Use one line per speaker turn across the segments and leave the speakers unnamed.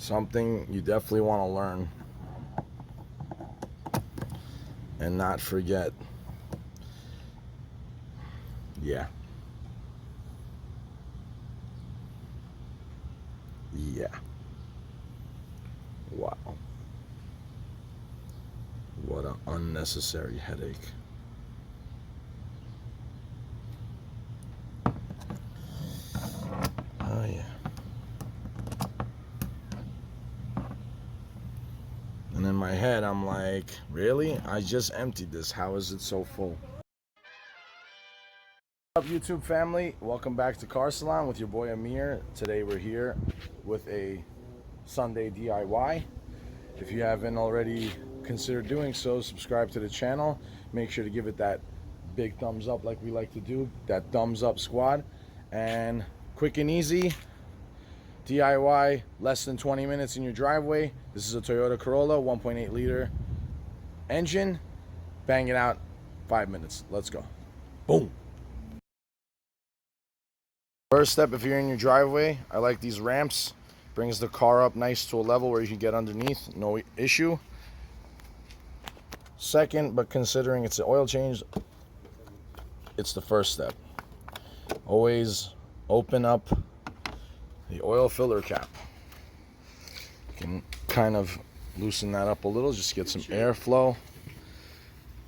Something you definitely want to learn and not forget. Yeah. Wow. What an unnecessary headache. Oh yeah. And in my head, I'm like, really? I just emptied this. How is it so full? What's up, YouTube family? Welcome back to Car Salon with your boy Amir. Today we're here with a Sunday DIY. If you haven't already considered doing so, subscribe to the channel. Make sure to give it that big thumbs up like we like to do, that thumbs up squad. And quick and easy DIY, less than 20 minutes in your driveway. This is a Toyota Corolla 1.8 liter engine. Bang it out, 5 minutes. Let's go. Boom. First step, if you're in your driveway, I like these ramps. Brings the car up nice to a level where you can get underneath, no issue. Second, but considering it's an oil change, it's the first step. Always open up the oil filler cap. You can kind of loosen that up a little, just get some airflow.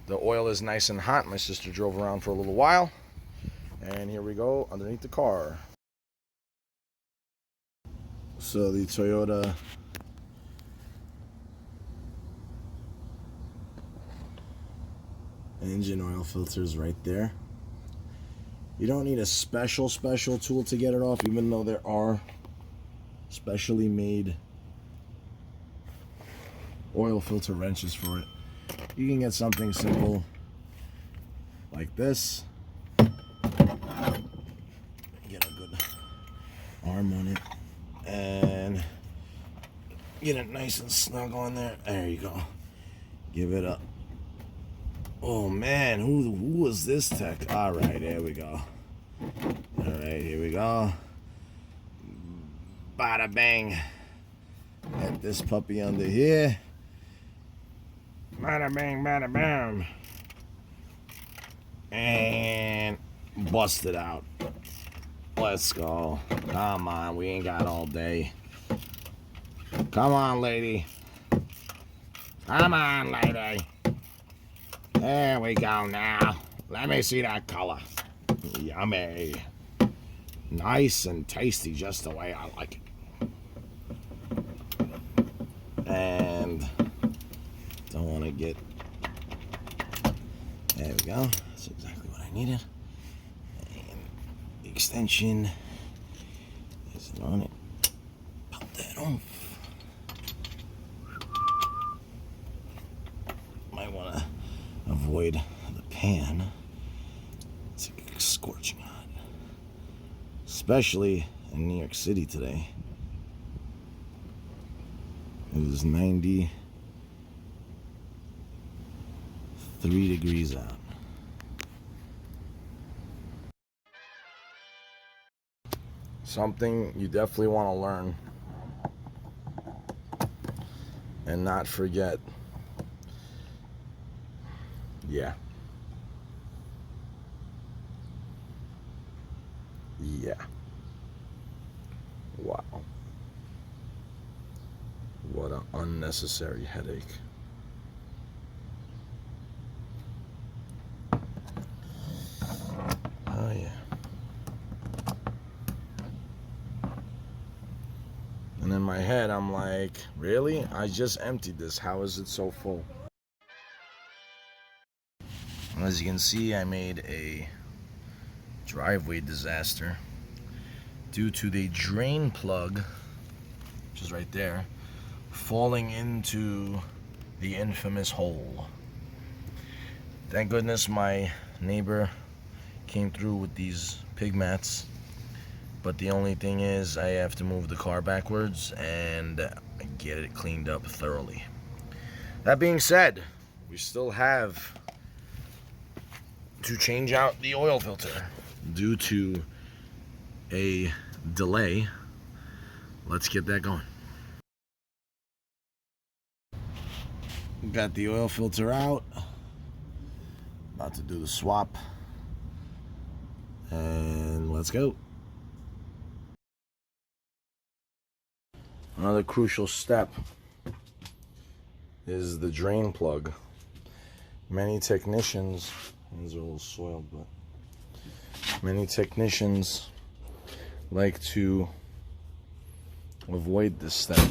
The oil is nice and hot. My sister drove around for a little while. And here we go underneath the car. So the Toyota engine oil filter is right there. You don't need a special tool to get it off, even though there are specially made oil filter wrenches for it. You can get something simple like this. Get a good arm on it and get it nice and snug on there. There you go. Give it up. Oh man, who was this tech? All right, there we go. All right, here we go. Bada bang. Get this puppy under here. Bada bang, bada bam. And bust it out. Let's go. Come on, we ain't got all day. Come on, lady. Come on, lady. There we go now. Let me see that color. Yummy. Nice and tasty, just the way I like it. And don't want to get... There we go. That's exactly what I needed. And the extension isn't on it. Pop that off. Might want to avoid the pan. It's scorching hot, especially in New York City today. It was 93 degrees out. Something you definitely want to learn and not forget. Yeah. Wow. What an unnecessary headache. Oh yeah. And in my head, I'm like, really? I just emptied this. How is it so full? As you can see, I made a driveway disaster due to the drain plug, which is right there, falling into the infamous hole. Thank goodness my neighbor came through with these pig mats, but the only thing is I have to move the car backwards and get it cleaned up thoroughly. That being said, we still have to change out the oil filter due to a delay. Let's get that going. Got the oil filter out. About to do the swap. And let's go. Another crucial step is the drain plug. Many technicians, these are a little soiled, but many technicians like to avoid this step,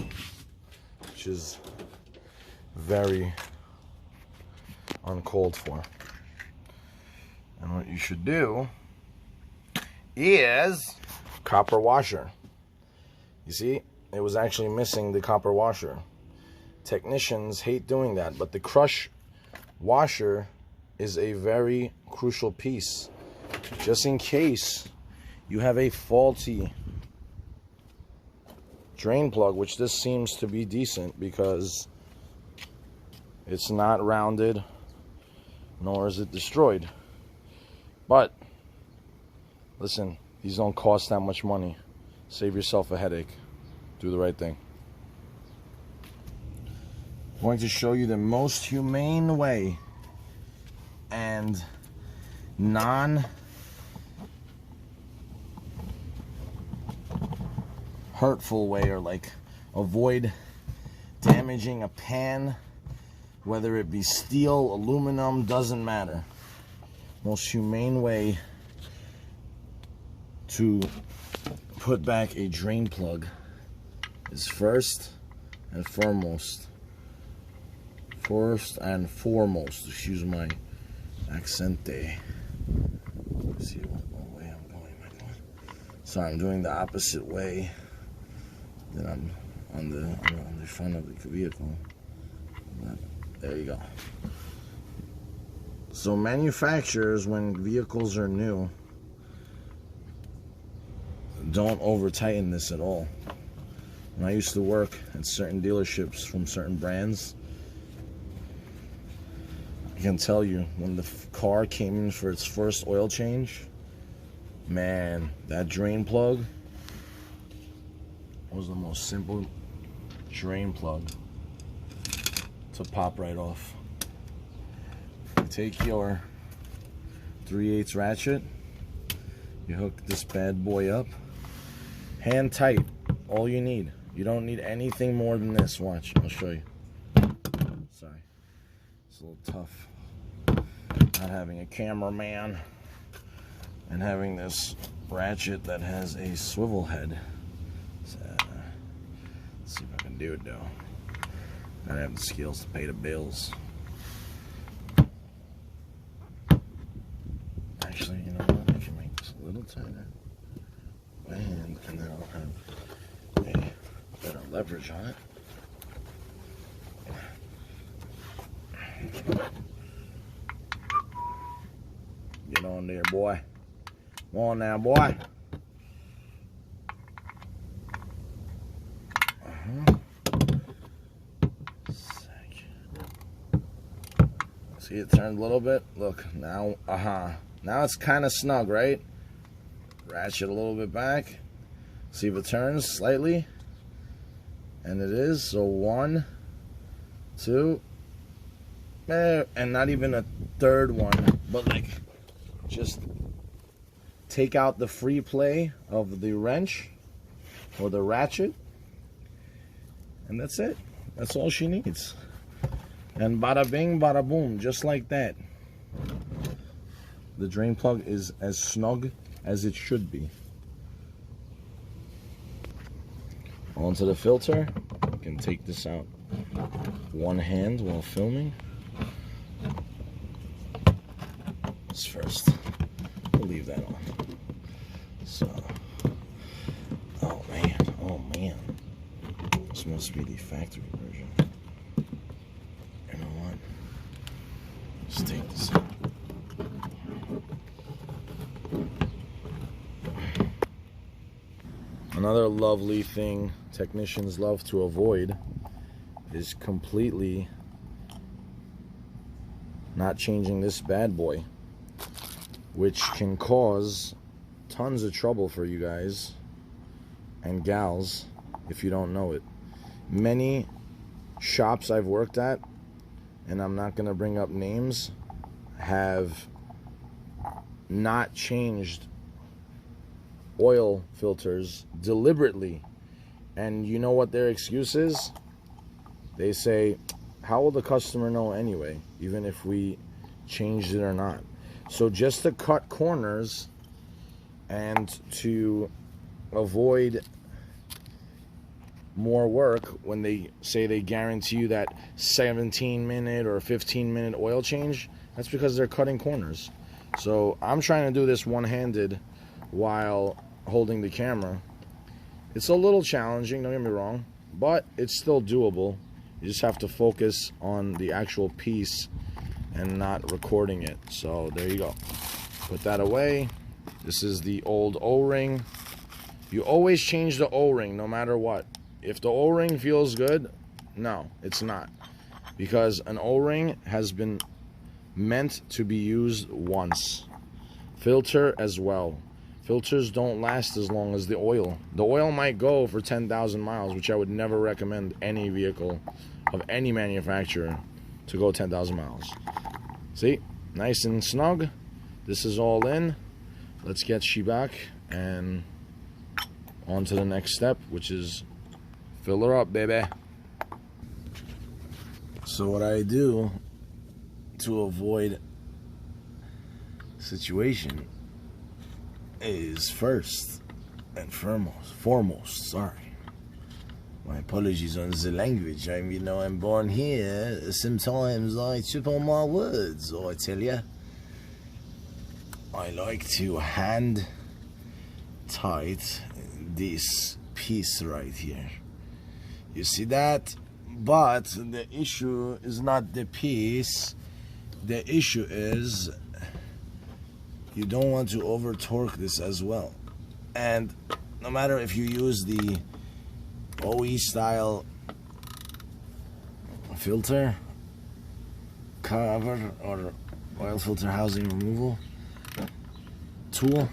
which is very uncalled for. And what you should do is copper washer. You see, it was actually missing the copper washer. Technicians hate doing that, but the crush washer is a very crucial piece, just in case you have a faulty drain plug, which this seems to be decent because it's not rounded, nor is it destroyed. But listen, these don't cost that much money. Save yourself a headache. Do the right thing. I'm going to show you the most humane way and non-hurtful way, or like avoid damaging a pan, whether it be steel, aluminum, doesn't matter. Most humane way to put back a drain plug is first and foremost, excuse my accente. Let's see what way I'm going. Sorry, I'm doing the opposite way that I'm on the front of the vehicle. There you go. So manufacturers, when vehicles are new, don't over tighten this at all. When I used to work at certain dealerships from certain brands, I can tell you, when the car came in for its first oil change, man, that drain plug was the most simple drain plug to pop right off. You take your 3/8 ratchet, you hook this bad boy up, hand tight, all you need. You don't need anything more than this. Watch, I'll show you. Sorry, it's a little tough not having a cameraman and having this ratchet that has a swivel head. So, let's see if I can do it though. Gotta have the skills to pay the bills. Actually, you know what? I can make this a little tighter. And then I'll have a better leverage on it. Get on there, boy. Come on now, boy. See, it turned a little bit. Look, now, now it's kind of snug, right? Ratchet a little bit back. See if it turns slightly. And it is. So 1, 2, and not even a third one, but like just take out the free play of the wrench or the ratchet, and that's it. That's all she needs. And bada bing, bada boom, just like that. The drain plug is as snug as it should be. Onto the filter. You can take this out one hand while filming. This first. We'll leave that on. So, oh man. This must be the factory version. You know what? Let's take this out. Another lovely thing technicians love to avoid is completely not changing this bad boy, which can cause tons of trouble for you guys and gals if you don't know it. Many shops I've worked at and I'm not going to bring up names, have not changed oil filters deliberately. And you know what their excuse is? They say, how will the customer know anyway, even if we changed it or not? So just to cut corners and to avoid more work, when they say they guarantee you that 17-minute or 15-minute oil change, that's because they're cutting corners. So I'm trying to do this one-handed while holding the camera. It's a little challenging, don't get me wrong, but it's still doable. You just have to focus on the actual piece and not recording it. So there you go. Put that away. This is the old O-ring. You always change the O-ring no matter what. If the O-ring feels good, no, it's not. Because an O-ring has been meant to be used once. Filter as well. Filters don't last as long as the oil. The oil might go for 10,000 miles, which I would never recommend any vehicle of any manufacturer to go 10,000 miles. See, nice and snug. This is all in. Let's get she back and on to the next step, which is fill her up, baby. So what I do to avoid situation is first and foremost, sorry. My apologies on the language. I'm born here. Sometimes I trip on my words, I tell you. I like to hand tight this piece right here. You see that? But the issue is not the piece. The issue is you don't want to over torque this as well. And no matter if you use the OE style filter cover or oil filter housing removal tool,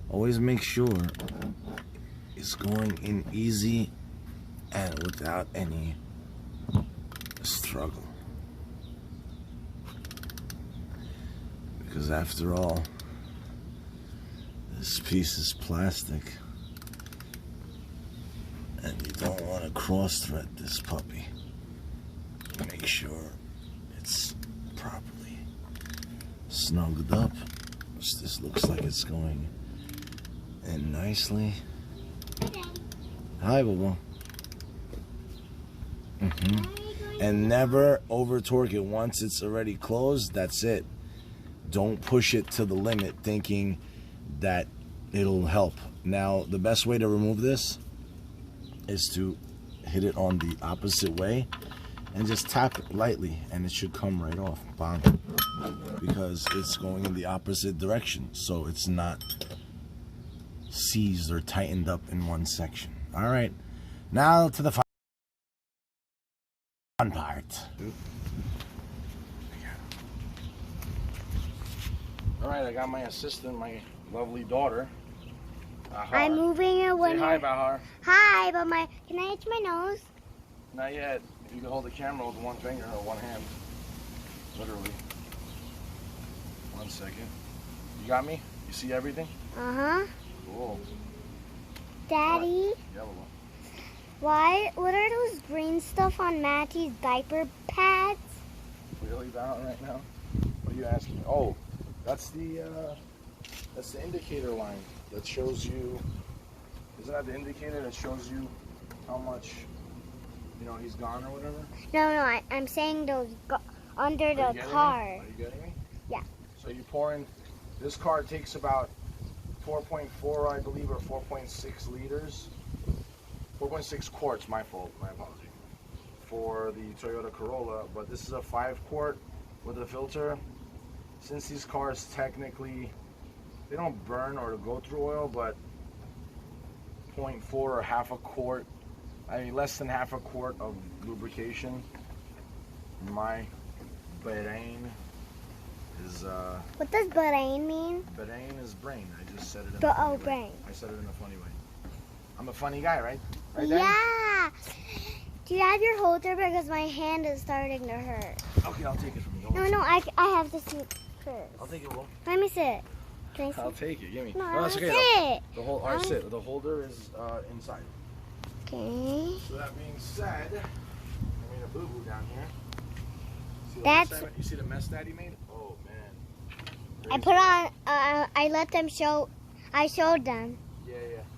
always make sure it's going in easy and without any struggle. Because after all, this piece is plastic and you don't want to cross-thread this puppy. Make sure it's properly snugged up. This looks like it's going in nicely.
Okay.
Hi, Bubba. And never over torque it. Once it's already closed, that's it. Don't push it to the limit thinking that it'll help. Now, the best way to remove this is to hit it on the opposite way and just tap it lightly and it should come right off. Bang. Because it's going in the opposite direction, so it's not seized or tightened up in one section. All right, now to the fun part. All right, I got my assistant, my lovely daughter. Bahar.
I'm moving it when
Say hi, Bahar.
Hi, but can I itch my nose?
Not yet. You can hold the camera with one finger or one hand. Literally. 1 second. You got me? You see everything?
Uh-huh.
Cool.
Daddy,
Yeah,
what are those green stuff on Matty's diaper pads?
really down right now? What are you asking? Oh, that's the indicator line that shows you. Isn't that the indicator that shows you how much, he's gone or whatever?
No, I'm saying those under the car.
Are you getting me?
Yeah.
So you pour in. This car takes about 4.4, I believe, or 4.6 liters. 4.6 quarts, my fault, my apology, for the Toyota Corolla, but this is a 5-quart with a filter. Since these cars technically, they don't burn or go through oil, but 0.4 or half a quart, less than half a quart of lubrication. My brain is,
What does brain mean?
brain is brain. I just said it in
Brain.
I said it in a funny way. I'm a funny guy, right? Right, Daddy?
Yeah. Do you have your holder? Because my hand is starting to hurt.
Okay, I'll take it from you.
No, I have to see first.
I'll take it, Will.
Let me sit. Can I sit?
I'll take it. Give me.
No, I
that's
want
okay.
to sit.
All right, sit. The holder is inside.
Okay.
So that being said, I made a boo-boo down here. You see the mess Daddy made? Oh man.
I put on. I let them show. I showed them.
Yeah,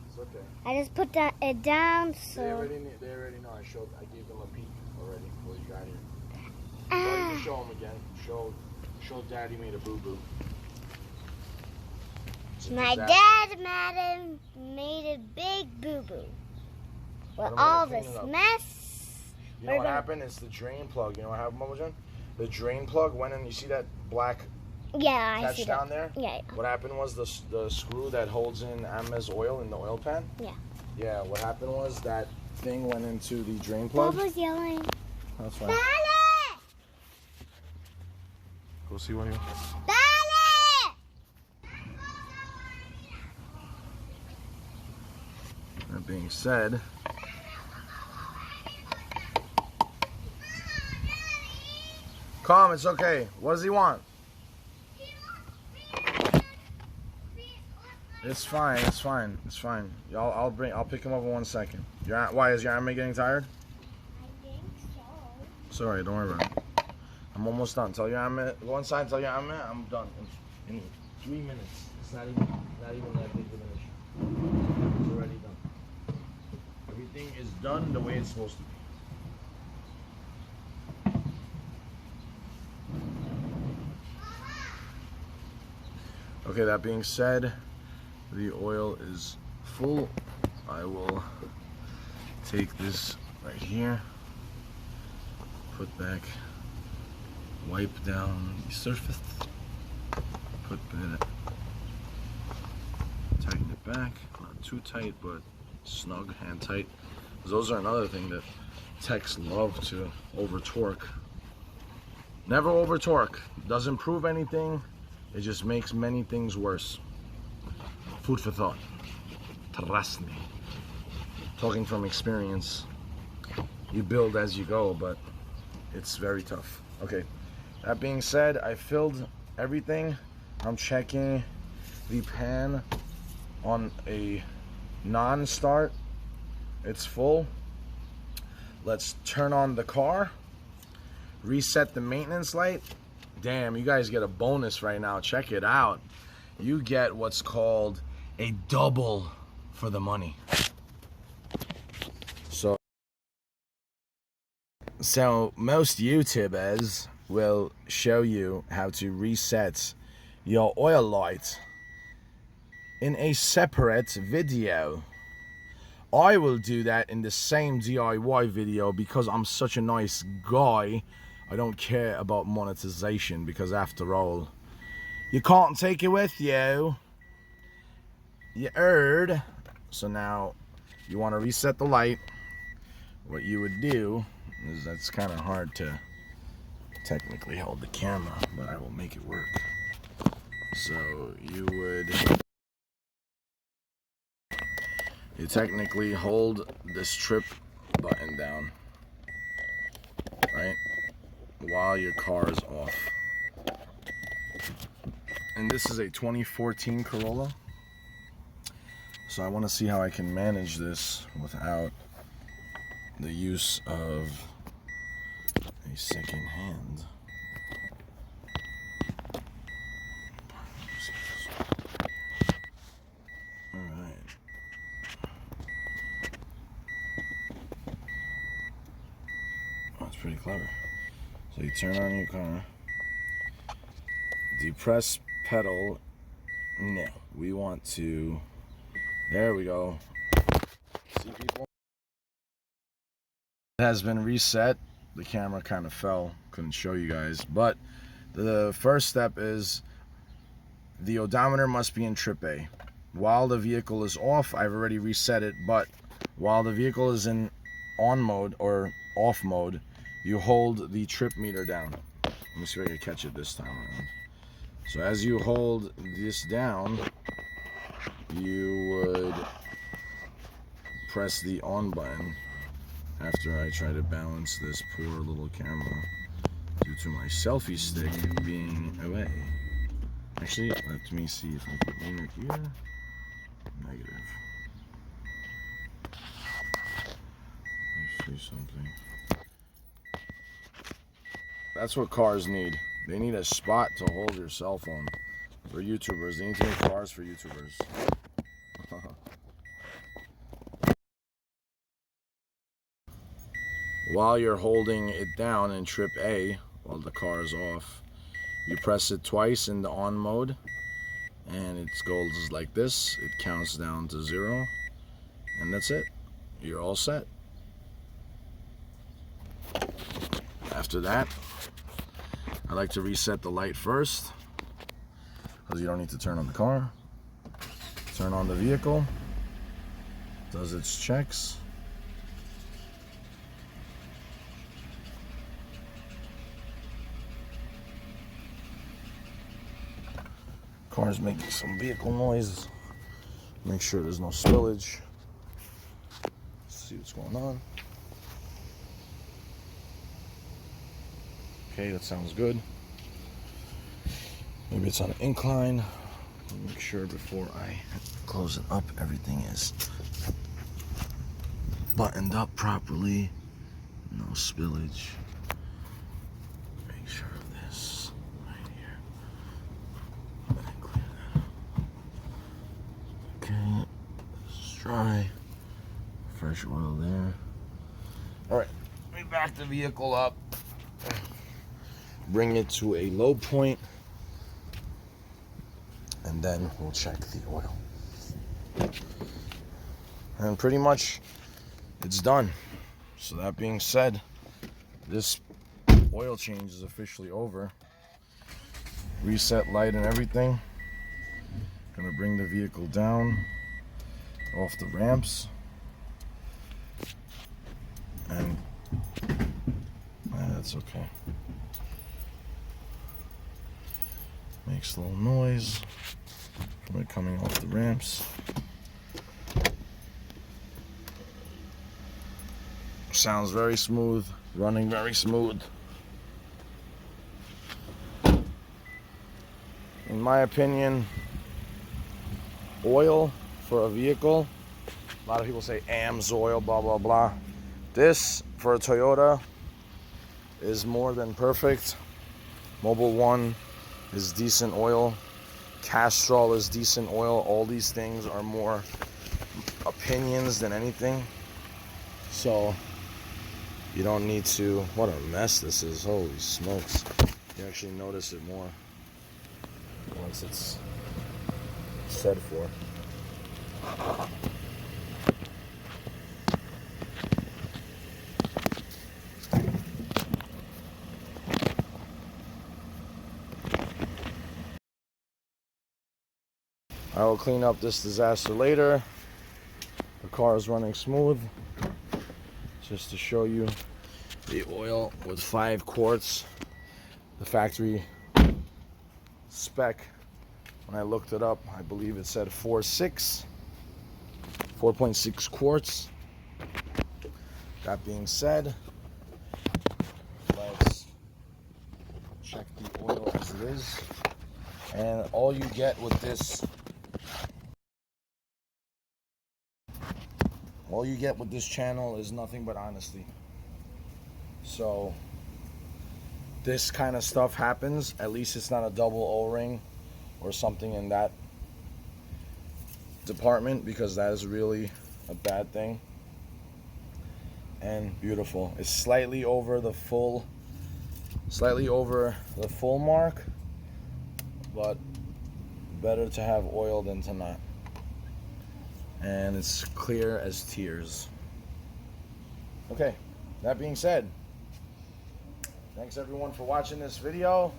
it's okay.
I just put it down. So.
They already know. I gave them a peek already before you got here. So you can show them again. Show Daddy made a boo-boo.
My dad made a big boo-boo. With all this mess.
You know what happened? It's the drain plug. You know what happened, Mama John? The drain plug went in. You see that black
I see
down there?
Yeah.
What happened was the screw that holds in Emma's oil in the oil pan?
Yeah.
Yeah, what happened was that thing went into the drain plug.
Bob was yelling.
That's fine.
Daddy!
Go see what he wants.
Daddy!
That being said, calm, it's okay. What does he want? It's fine. I'll pick him up in 1 second. Why is your arm getting tired?
I think so.
Sorry, don't worry about it. I'm almost done. Tell your arm, go inside. Tell your arm, I'm done in 3 minutes. It's not even that big of an issue. It's already done. Everything is done the way it's supposed to be. Okay, that being said, the oil is full. I will take this right here, put back, wipe down the surface, put that, tighten it back, not too tight, but snug, hand tight. Those are another thing that techs love to over torque. Never over torque. Doesn't prove anything. It just makes many things worse. Food for thought. Trust me. Talking from experience. You build as you go, but it's very tough. Okay. That being said, I filled everything. I'm checking the pan on a non-start. It's full. Let's turn on the car. Reset the maintenance light. Damn, you guys get a bonus right now. Check it out. You get what's called a double for the money. So most YouTubers will show you how to reset your oil light in a separate video. I will do that in the same DIY video because I'm such a nice guy. I don't care about monetization because after all, you can't take it with you. You heard? So now you want to reset the light. What you would do is, that's kind of hard to technically hold the camera, but I will make it work. So you technically hold this trip button down, right, while your car is off. And this is a 2014 Corolla, so I want to see how I can manage this without the use of a second hand. Alright. Oh, that's pretty clever. So you turn on your car, depress pedal. No, we want to, there we go. See, people? It has been reset. The camera kind of fell, couldn't show you guys, but the first step is the odometer must be in trip A. While the vehicle is off, I've already reset it, but while the vehicle is in on mode or off mode, you hold the trip meter down. Let me see if I can catch it this time around. So as you hold this down, you would press the on button after I try to balance this poor little camera due to my selfie stick being away. Actually, let me see if I can aim it here. Negative. Let me see something. That's what cars need. They need a spot to hold your cell phone. For YouTubers, they need to make cars for YouTubers. While you're holding it down in trip A, while the car is off, you press it twice in the on mode, and it goes like this. It counts down to 0, and that's it. You're all set. After that, I like to reset the light first, because you don't need to turn on the car. Turn on the vehicle, does its checks. Car's making some vehicle noise. Make sure there's no spillage. Let's see what's going on. Okay, that sounds good. Maybe it's on an incline. Make sure before I close it up, everything is buttoned up properly. No spillage. Make sure this right here. Clear that up. Okay, this is dry. Fresh oil there. Alright, let me back the vehicle up. Bring it to a low point, and then we'll check the oil. And pretty much it's done. So that being said, this oil change is officially over. Reset light and everything. Gonna bring the vehicle down off the ramps, and that's okay. Makes a little noise from it coming off the ramps. Sounds very smooth, running very smooth. In my opinion, oil for a vehicle, a lot of people say AMS oil, blah, blah, blah. This, for a Toyota, is more than perfect. Mobil 1 is decent oil. Castrol is decent oil. All these things are more opinions than anything. So you don't need to. What a mess this is. Holy smokes. You actually notice it more once it's said for. I will clean up this disaster later. The car is running smooth. Just to show you the oil with 5 quarts. The factory spec, when I looked it up, I believe it said 4.6 quarts. That being said, let's check the oil as it is. And all you get with this channel is nothing but honesty. So this kind of stuff happens. At least it's not a double O-ring or something in that department, because that is really a bad thing. And beautiful. It's slightly over the full mark, but better to have oil than to not. And it's clear as tears. Okay, that being said, thanks everyone for watching this video.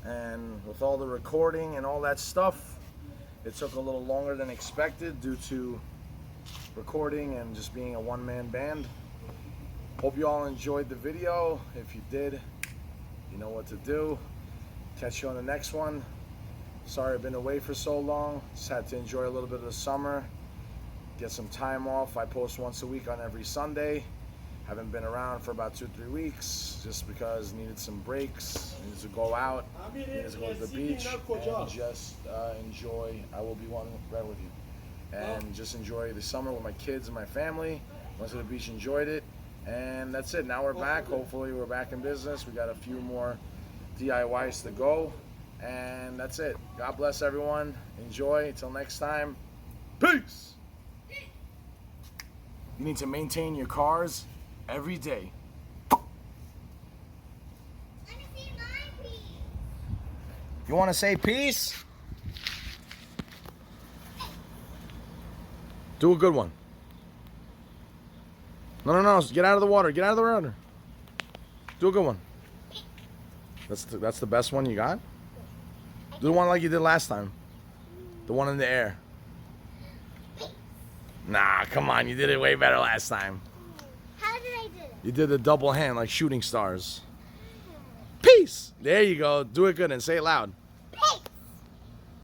And with all the recording and all that stuff, it took a little longer than expected due to recording and just being a one-man band. Hope you all enjoyed the video. If you did, you know what to do. Catch you on the next one. Sorry I've been away for so long. Just had to enjoy a little bit of the summer. Get some time off. I post once a week on every Sunday. Haven't been around for about 2-3 weeks just because needed some breaks, needed to go out, needed to go to the beach and just enjoy. I will be one right with you. And just enjoy the summer with my kids and my family. Went to the beach, enjoyed it, and that's it. Now we're back. Hopefully we're back in business. We got a few more DIYs to go, and that's it. God bless everyone. Enjoy. Until next time. Peace. You need to maintain your cars every day. You want to say peace? Do a good one. No. Get out of the water. Get out of the water. Do a good one. That's the best one you got? Do the one like you did last time. The one in the air. Nah, come on. You did it way better last time.
How did I do it?
You did the double hand like shooting stars. Peace. There you go. Do it good and say it loud.